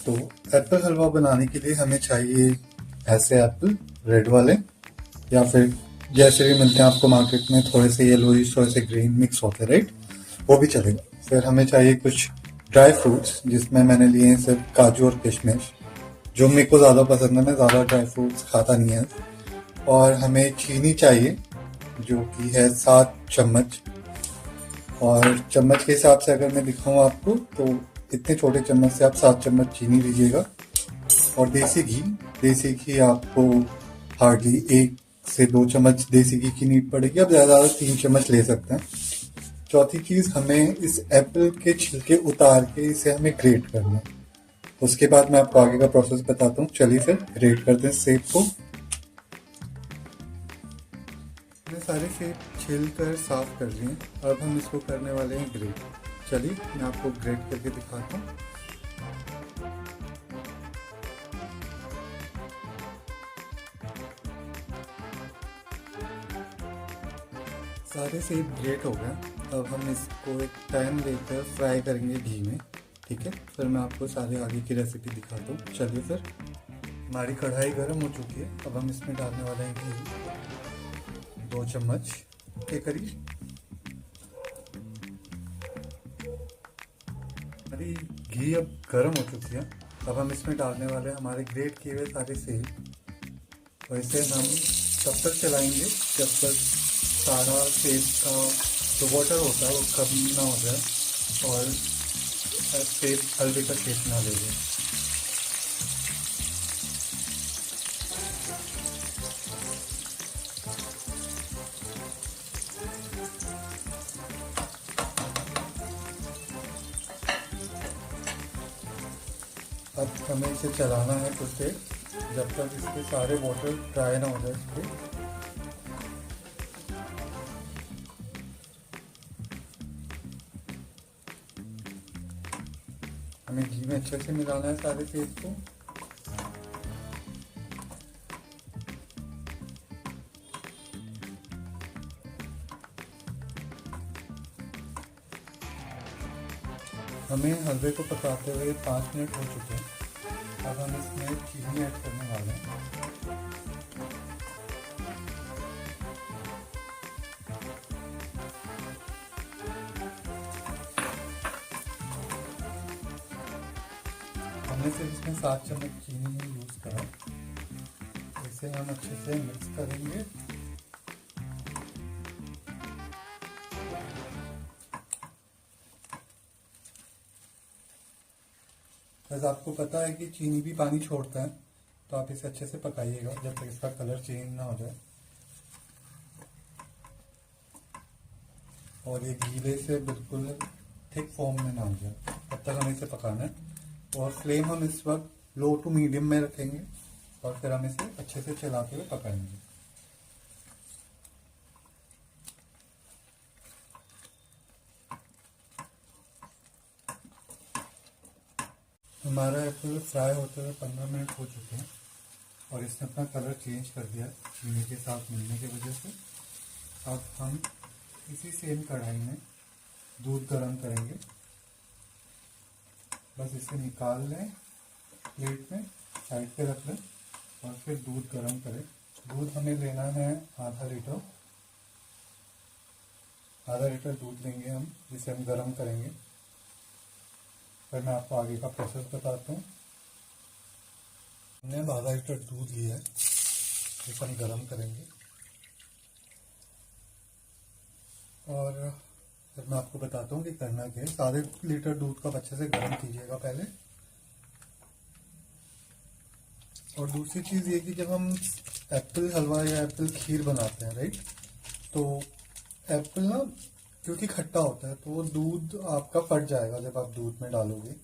तो एप्पल हलवा बनाने के लिए हमें चाहिए ऐसे एप्पल रेड वाले, या फिर जैसे भी मिलते हैं आपको मार्केट में, थोड़े से येलोइश थोड़े से ग्रीन मिक्स होते हैं, राइट, वो भी चलेगा। फिर हमें चाहिए कुछ ड्राई फ्रूट्स, जिसमें मैंने लिए हैं सिर्फ काजू और किशमिश, जो मेरे को ज़्यादा पसंद है, मैं ज़्यादा ड्राई फ्रूट्स खाता नहीं है। और हमें चीनी चाहिए जो कि है 7 चम्मच, और चम्मच के हिसाब से अगर मैं दिखाऊँ आपको तो इतने छोटे चम्मच से आप 7 चम्मच चीनी लीजिएगा। और देसी घी आपको हार्डली 1 से 2 चम्मच देसी घी की नीड पड़ेगी, अब ज़्यादा 3 चम्मच ले सकते हैं। चौथी चीज़, हमें इस एप्पल के छिलके उतार के इसे हमें ग्रेट करना है। उसके बाद मैं आपको आगे का प्रोसेस बताता हूँ। चलिए फिर ग्रेट करते हैं सेब को। मैंने सारे सेब छील कर साफ कर लिए, अब हम इसको करने वाले हैं ग्रेट। चलिए मैं आपको ग्रेट करके दिखाता हूँ। सारे सेब ग्रेट हो गए, अब हम इसको एक पैन लेकर फ्राई करेंगे घी में, ठीक है। फिर मैं आपको सारे आगे की रेसिपी दिखाता हूँ। चलिए फिर, हमारी कढ़ाई गर्म हो चुकी है, अब हम इसमें डालने वाले हैं घी 2 चम्मच के करीब। हमारी घी अब गर्म हो चुकी है, अब हम इसमें डालने वाले हैं हमारे ग्रेट किए हुए सारे सेब। और इसे हम तब तक चलाएंगे जब तक सारा सेब का जो वाटर होता है वो कम ना हो जाए और सेब हलवे का शेप ना ले जाए। अब हमें इसे चलाना है कुछ देर, जब तक इसके सारे वाटर ड्राई ना हो जाए इसके। हमें घी में अच्छे से मिलाना है सारे सेब को। हमें हलवे को पकाते हुए 5 मिनट हो चुके हैं, अब हम इसमें चीनी ऐड करने वाले हैं। हमने सिर्फ इसमें 7 चम्मच चीनी ही यूज़ करा। इसे हम अच्छे से मिक्स करेंगे। बस आपको पता है कि चीनी भी पानी छोड़ता है, तो आप इसे अच्छे से पकाइएगा जब तक इसका कलर चेंज ना हो जाए और ये गीले से बिल्कुल थिक फॉर्म में ना हो जाए, तब तक हमें इसे पकाना है। और फ्लेम हम इस वक्त लो टू मीडियम में रखेंगे और फिर हम इसे अच्छे से चलाते हुए पकाएंगे। हमारा एप्पल फ्राई होते हुए 15 मिनट हो चुके हैं और इसने अपना कलर चेंज कर दिया चीनी के साथ मिलने की वजह से। अब हम इसी सेम कढ़ाई में दूध गर्म करेंगे। बस इसे निकाल लें प्लेट में, साइड पे रख लें और फिर दूध गर्म करें। दूध हमें लेना है आधा लीटर दूध लेंगे हम, जिसे हम गर्म करेंगे। फिर मैं आपको आगे का प्रोसेस बताता हूँ। हमने अब आधा लीटर दूध लिया है, जिसे हम गर्म करेंगे। और फिर मैं आपको बताता हूँ कि करना क्या है। आधे लीटर दूध को अच्छे से गर्म कीजिएगा पहले। और दूसरी चीज़ ये कि जब हम एप्पल हलवा या एप्पल खीर बनाते हैं, राइट, तो एप्पल ना क्योंकि खट्टा होता है तो वो दूध आपका फट जाएगा जब आप दूध में डालोगे।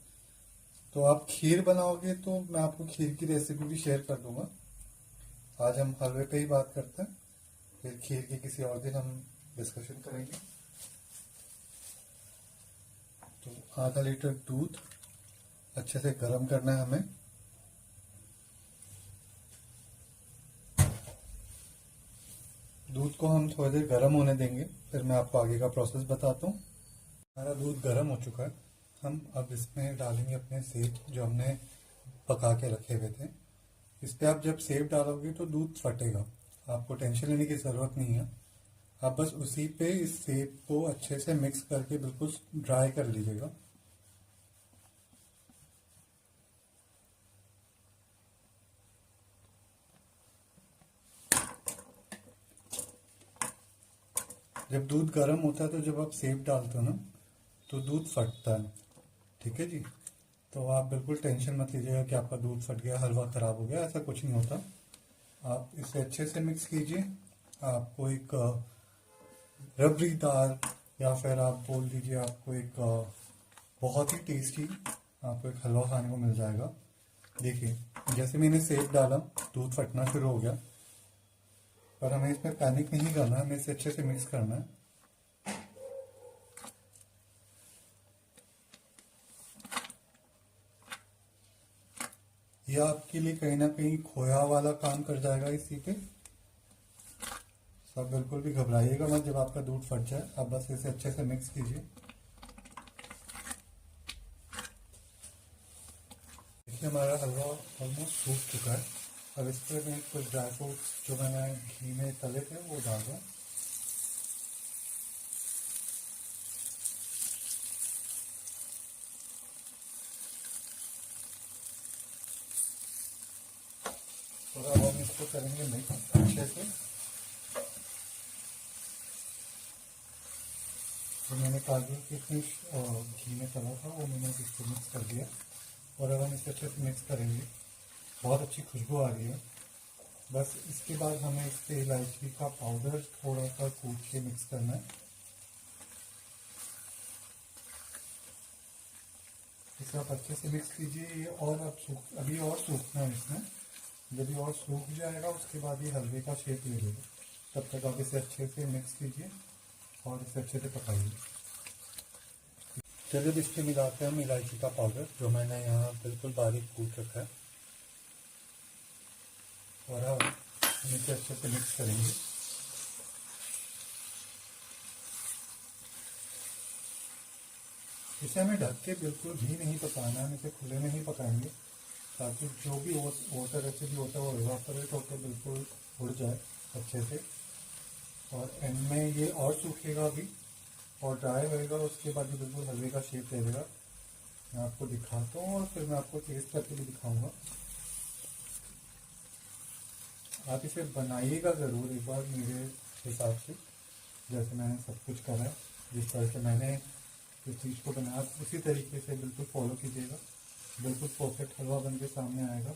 तो आप खीर बनाओगे तो मैं आपको खीर की रेसिपी भी शेयर कर दूंगा। आज हम हलवे पे ही बात करते हैं, फिर खीर की किसी और दिन हम डिस्कशन करेंगे। तो आधा लीटर दूध अच्छे से गर्म करना है हमें। दूध को हम थोड़ी देर गर्म होने देंगे, फिर मैं आपको आगे का प्रोसेस बताता हूँ। हमारा दूध गर्म हो चुका है, हम अब इसमें डालेंगे अपने सेब जो हमने पका के रखे हुए थे। इस पे आप जब सेब डालोगे तो दूध फटेगा, आपको टेंशन लेने की ज़रूरत नहीं है। आप बस उसी पे इस सेब को अच्छे से मिक्स करके बिल्कुल ड्राई कर लीजिएगा। जब दूध गर्म होता है तो जब आप सेब डालते हो ना तो दूध फटता है, ठीक है जी। तो आप बिल्कुल टेंशन मत लीजिएगा कि आपका दूध फट गया, हलवा खराब हो गया, ऐसा कुछ नहीं होता। आप इसे अच्छे से मिक्स कीजिए। आपको एक रबड़ीदार, या फिर आप बोल दीजिए आपको एक बहुत ही टेस्टी आपको एक हलवा खाने को मिल जाएगा। देखिए जैसे मैंने सेब डाला दूध फटना शुरू हो गया, पर हमें इसमें पैनिक नहीं करना है, हमें इसे अच्छे से मिक्स करना है। यह आपके लिए कहीं ना कहीं खोया वाला काम कर जाएगा इसी पे। सब बिल्कुल भी घबराइएगा मत जब आपका दूध फट जाए, आप बस इसे अच्छे से मिक्स कीजिए। देखिए हमारा हलवा ऑलमोस्ट सूख चुका है। अब इस पर मैं कुछ ड्राई फ्रूट्स जो मैंने घी में तले थे वो डाल दूँ। और अब हम इसको करेंगे मिक्स अच्छे से। तो मैंने काजू किशमिश घी में तला था वो मैंने इसको मिक्स कर दिया, और अब हम इसे अच्छे से मिक्स करेंगे। बहुत अच्छी खुशबू आ रही है। बस इसके बाद हमें इस पे इलायची का पाउडर थोड़ा सा कूट के मिक्स करना है। इसे आप अच्छे से मिक्स कीजिए। ये और अब अभी और सूखना है इसमें। जब ये और सूख जाएगा उसके बाद ये हलवे का शेप ले लेगा। तब तक आप इसे अच्छे से मिक्स कीजिए और इसे अच्छे से पकाइए। चलिए अब इसके मिलाते हैं हम इलायची का पाउडर जो मैंने यहाँ बिल्कुल बारीक कूट रखा है, और अब हम इसे अच्छे से मिक्स करेंगे। इसे हमें ढक के बिल्कुल भी नहीं पकाना है, हम इसे खुले में ही पकाएंगे ताकि जो भी वाटर रेसिपी होता है वो इवापोरेट होकर बिल्कुल उड़ जाए अच्छे से। और एंड में ये और सूखेगा अभी और ड्राई होएगा, उसके बाद ये बिल्कुल हलवे का शेप ले लेगा। मैं आपको दिखाता हूँ और फिर मैं आपको टेस्ट करके भी दिखाऊंगा। आप इसे बनाइएगा ज़रूर एक बार मेरे हिसाब से, जैसे मैंने सब कुछ करा है, जिस तरह से मैंने इस चीज़ को बनाया उसी तरीके से बिल्कुल फॉलो कीजिएगा। बिल्कुल परफेक्ट हलवा बन के सामने आएगा।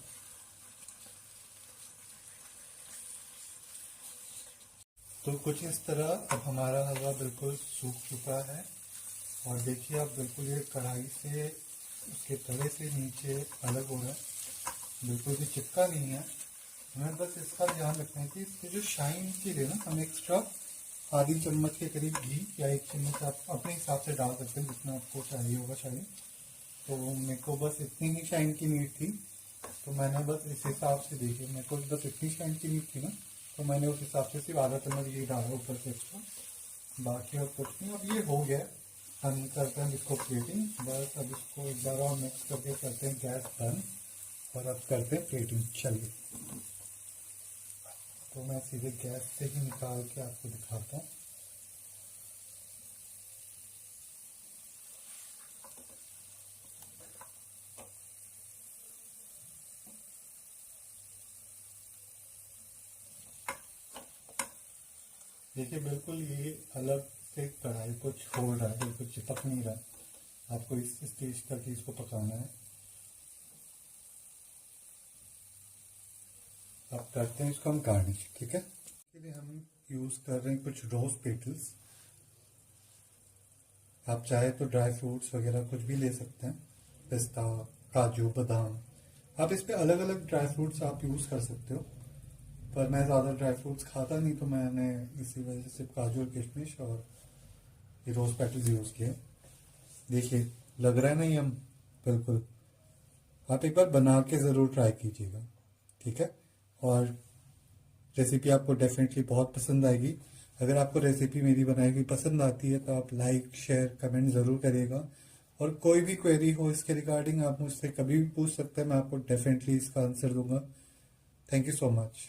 तो कुछ इस तरह अब हमारा हलवा बिल्कुल सूख चुका है, और देखिए आप बिल्कुल ये कढ़ाई से उसके तले से नीचे अलग हो रहा है, बिल्कुल भी चिपका नहीं है। हमें बस इसका ध्यान रखना है कि इसके जो शाइन के लिए ना हम एक्स्ट्रा आधी चम्मच के करीब घी या 1 चम्मच आप अपने हिसाब से डाल सकते हैं जितना आपको चाहिए होगा शाइन। तो मेरे को बस इतनी ही शाइन की नीड थी, तो मैंने बस इस हिसाब से, देखिए मेरे को बस इतनी शाइन की नीड थी ना, तो मैंने उस हिसाब से सिर्फ आधा चम्मच घी डाला ऊपर से एक्स्ट्रा, बाकी और कुछ नहीं। अब ये हो गया, हम करते हैं इसको प्लेटिंग। बस अब इसको एक बार और मिक्स करके करते हैं गैस बंद, और अब करते हैं प्लेटिंग। चलिए तो मैं सीधे गैस से ही निकाल के आपको दिखाता हूँ। देखिए बिल्कुल ये अलग से कढ़ाई को छोड़ रहा है, बिल्कुल चिपक नहीं रहा है। आपको इस स्टेज तक ही इसको पकाना है। अब करते हैं इसको हम गार्निश, ठीक है। इसके लिए हम यूज कर रहे हैं कुछ रोज पेटल्स। आप चाहे तो ड्राई फ्रूट्स वगैरह कुछ भी ले सकते हैं, पिस्ता, काजू, बादाम। आप इस पे अलग अलग ड्राई फ्रूट्स आप यूज कर सकते हो, पर मैं ज़्यादा ड्राई फ्रूट्स खाता नहीं तो मैंने इसी वजह से सिर्फ काजू और किशमिश और ये रोज़ पेटल्स यूज़ किए। देखिए लग रहा है ना ये हम बिल्कुल, आप एक बार बना के ज़रूर ट्राई कीजिएगा, ठीक है। और रेसिपी आपको डेफिनेटली बहुत पसंद आएगी। अगर आपको रेसिपी मेरी बनाई हुई पसंद आती है तो आप लाइक, शेयर, कमेंट ज़रूर करिएगा, और कोई भी क्वेरी हो इसके रिगार्डिंग आप मुझसे कभी भी पूछ सकते हैं, मैं आपको डेफिनेटली इसका आंसर दूंगा। Thank you so much.